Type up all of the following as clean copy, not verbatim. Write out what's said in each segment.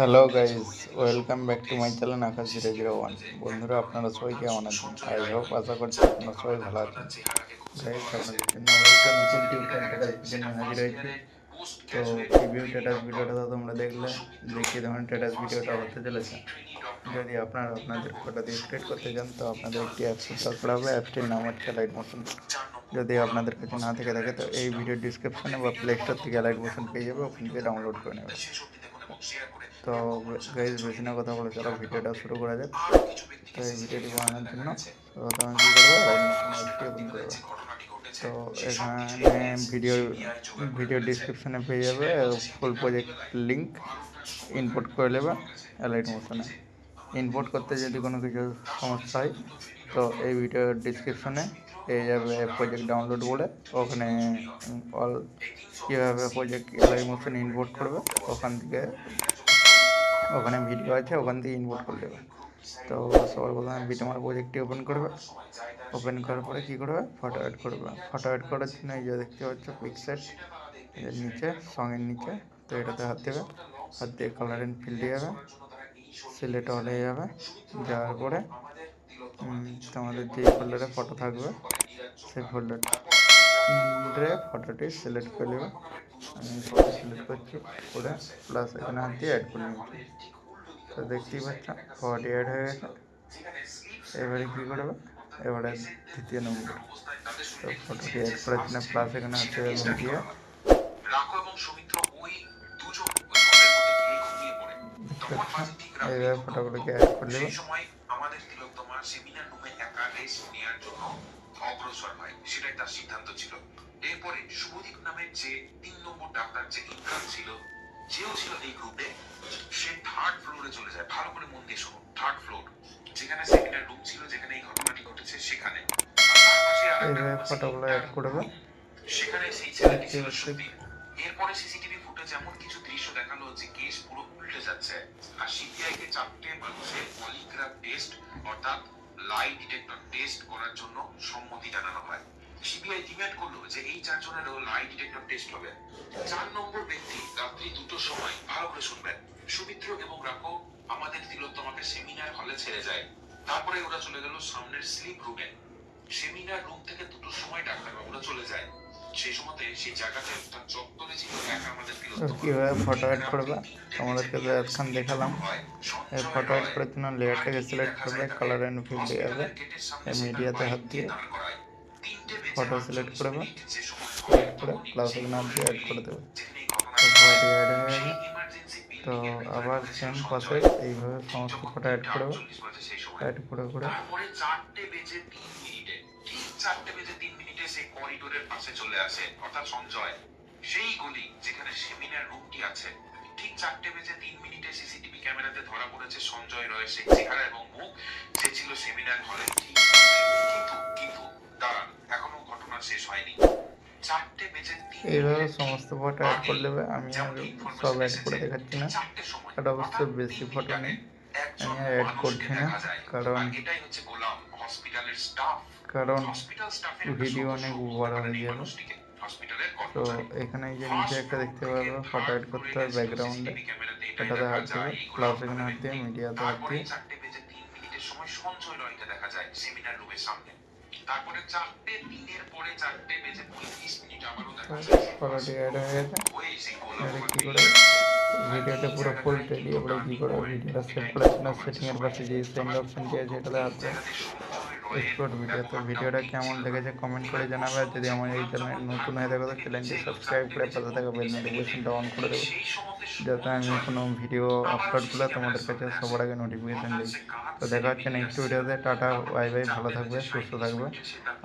Hello guys, welcome back to my channel Akash 001। বন্ধুরা, আপনারা সবাই কেমন আছেন? আই হোপ, আশা করছি আপনারা সবাই ভালো আছেন। গাইজ, আপনাদের জন্য একটা নতুন টিউটোরিয়াল স্টাটাস ভিডিও নিয়ে হাজির হয়েছি। তো প্রিভিউ স্ট্যাটাস ভিডিওটা তো তোমরা দেখলে যে কী ধরনের স্ট্যাটাস ভিডিওটা হতে চলেছে। যদি আপনারা আপনাদের ফটো দিয়ে ক্রিয়েট করতে চান তো আপনাদের একটি অ্যাপস দরকার হবে। অ্যাপসটির নাম হচ্ছে লাইট মোশন। যদি আপনাদের কাছে না থেকে থাকে তো এই ভিডিও ডিসক্রিপশনে বা প্লে স্টোর থেকে লাইট মোশন পেয়ে যাবে, ওখান থেকে ডাউনলোড করে নেবে। তো গাইজ, বেশি না কথা বলে চলো ভিডিওটা শুরু করা যাক। তো এই ভিডিওটি বানানোর জন্য প্রথমে কী করবে, লাইট মোশন অ্যাপসটি ওপেন করবে। তো এখানে ভিডিও ডিসক্রিপশনে পেয়ে যাবে ফুল প্রজেক্ট লিঙ্ক, ইনপুট করে নেবে লাইট মোশনে। ইনপুট করতে যদি কোনো কিছু সমস্যা হয় তো এই ভিডিও ডিসক্রিপশনে পেয়ে যাবে প্রজেক্ট ডাউনলোড বলে, ওখানে অল কীভাবে প্রজেক্ট লাইট মোশন ইনপুট করবে ওখানে ভিডিও আছে, ওখান থেকে ইনপুট করে দেবে। তো সবার প্রথমে বিটমার প্রজেক্টটি ওপেন করবে। ওপেন করার পরে কী করবে, ফটো অ্যাড করবে। ফটো অ্যাড করার জন্য এই যে দেখতে পাচ্ছ পিকসেট, এর নিচে সঙ্গের নিচে, তো এটাতে হাত দেবে। হাত দিয়ে কালার অ্যান্ড ফিল্ডে যাবে, সিলেক্ট অল হয়ে যাবে। যাওয়ার পরে তোমাদের যে ফোল্ডারে ফটো থাকবে সেই ফোল্ডারে ফটোটি সিলেক্ট করে নেবে। আমি ফটো সিলেক্ট করছি, করে প্লাস এখানে হাত দিয়ে অ্যাড করে নিচ্ছি। তো দেখতেই পাচ্ছ ফটো অ্যাড হয়ে গেছে। এবারে কী করবে, এবারে দ্বিতীয় নম্বর, তো ফটোটি অ্যাড করার জন্য প্লাস এখানে হাতে দিয়ে এইভাবে ফটোগুলোকে অ্যাড করে দেবে। আমাদের তিলোত্তমা সেমিনার রুমে একা রেস্ট নেওয়ার জন্য অগ্রসর হয়, সেটাই তার সিদ্ধান্ত ছিল। এরপরে শুভদীপ নামের যে 3 নম্বর ডাক্তার, যে ইন্টার্ন ছিল, যেও ছিল এই গ্রুপে, সে 3rd ফ্লোরে চলে যায়। ভালো করে মন দিয়ে শুনুন, 3rd ফ্লোর, যেখানে সেমিনার রুম ছিল, যেখানে এই ঘটনাটি ঘটেছে, সেখানে এইভাবে ফটোগুলো অ্যাড করবে। সেখানে সেই ছেলেটি ছিল সুদীপ। এরপরে সিসিটিভি ফুটেজ এমন কিছু দৃশ্য দেখালো যে কেস পুরো উল্টে যাচ্ছে। আর সিবিআই কে 4টে মানুষের পলিগ্রাফ টেস্ট অর্থাৎ লাই ডিটেক্টর টেস্ট করার জন্য সম্মতি জানানো হয়। সিবিআই ডিমান্ড করলো যে এই 4 জনেরও লাই ডিটেক্টর টেস্ট হবে। 4 নম্বর ব্যক্তি রাত্রি 2টোর সময়, ভালো করে শুনবেন, সুমিত্র এবং রাকো আমাদের তিলোত্তমাকে সেমিনার হলে ছেড়ে যায়। তারপরে ওরা চলে গেল সামনের স্লিপ রুমে। সেমিনার রুম থেকে 2টোর সময় ডাক্তারবাবুরা চলে যায়। সেই সময়তে সেই জায়গাতে একটা চত্বরে ছিল একা আমাদের তিলোত্তমা। কিভাবে ফটো অ্যাড করবে তোমাদেরকে তো এখন দেখালাম। এই ফটো অ্যাড করার জন্য লেয়ারটাকে সিলেক্ট করবে, কালার অ্যান্ড ফিল্ডে যাবে, মিডিয়াতে হাত দিয়ে ফটো সিলেক্ট করবে, সিলেক্ট করে প্লাস এখানে হাত দিয়ে অ্যাড করে দেবে। তো ফটো অ্যাড হয়ে গেছে। তো আবার সেম প্রসেস, এইভাবে সমস্ত ফটো অ্যাড করবে। অ্যাড করে করে 4:03 সেই করিডোরের পাশে চলে আসে, অর্থাৎ সঞ্জয় সেই গলি যেখানে সেমিনার রুমটি আছে। ঠিক 4:03 সিসিটিভি ক্যামেরাতে ধরা পড়েছে সঞ্জয় রয়ের সেই চেহারা এবং মুখ, যে ছিল সেমিনার হলের ঠিক সামনে। কিন্তু দাঁড়ান, এখনো ঘটনা শেষ হয়নি। 4:03 এইভাবে সমস্ত ফটো অ্যাড করে দেবে। আমি আর সব অ্যাড করে দেখাচ্ছি না, এটা অবশ্য বেশি ফটো নেই, আমি আর অ্যাড করছি না, কারণ ভিডিও অনেক বড় হয়ে যাবে। তো এখানে এই যে নিচে একটা দেখতে পাবে ফটো অ্যাড করতে হয় ব্যাকগ্রাউন্ডে, এটাতে হাত দেবে, প্লাস এখানে হাত দিয়ে মিডিয়াতে হাত দিয়ে দেখা যায় সেমিনার রুমের সামনে। তারপরে 4:03 পরে 4:35 আবারও দেখা যায় ফটোটি অ্যাড হয়ে গেছে। কি করে ভিডিওটা পুরো ফুল টেলিয়ে পরে কি করে ভিডিওটা সেভ করার জন্য সেটিংয়ের পাশে যে সেন্ড অপশনটি আছে এটাতে হাত দেবে, এক্সপ্লোর ভিডিও। তো ভিডিওটা কেমন লেগেছে কমেন্ট করে জানাবে। আর যদি আমার এই চ্যানেল নতুন হয়ে থাকো তো চ্যানেলটি সাবস্ক্রাইব করে পাশে থাকা বেল নোটিফিকেশনটা অন করে দেবো, যাতে আমি কোনো ভিডিও আপলোড করলে তোমাদের কাছে সবার আগে নোটিফিকেশান দিই। তো দেখা হচ্ছে নেক্সট ভিডিওতে। টাটা, বাই বাই, ভালো থাকবে, সুস্থ থাকবে।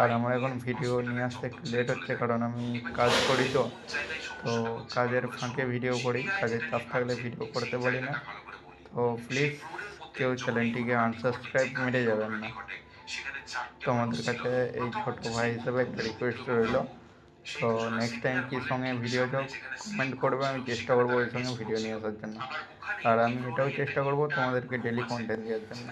আর আমার এখন ভিডিও নিয়ে আসতে একটু লেট হচ্ছে, কারণ আমি কাজ করি। তো তো কাজের ফাঁকে ভিডিও করি, কাজের চাপ থাকলে ভিডিও করতে পারি না। তো প্লিজ কেউ চ্যানেলটিকে আনসাবস্ক্রাইব মেরে যাবেন না। তোমাদের কাছে এই ছোট ভাই হিসেবে একটা রিকোয়েস্ট রইল। তো নেক্সট টাইম কী সঙ্গে ভিডিও চাও কমেন্ট করবে, আমি চেষ্টা করবো ওই সঙ্গে ভিডিও নিয়ে আসার জন্য। আর আমি এটাও চেষ্টা করব তোমাদেরকে ডেলি কন্টেন্ট দেওয়ার জন্য।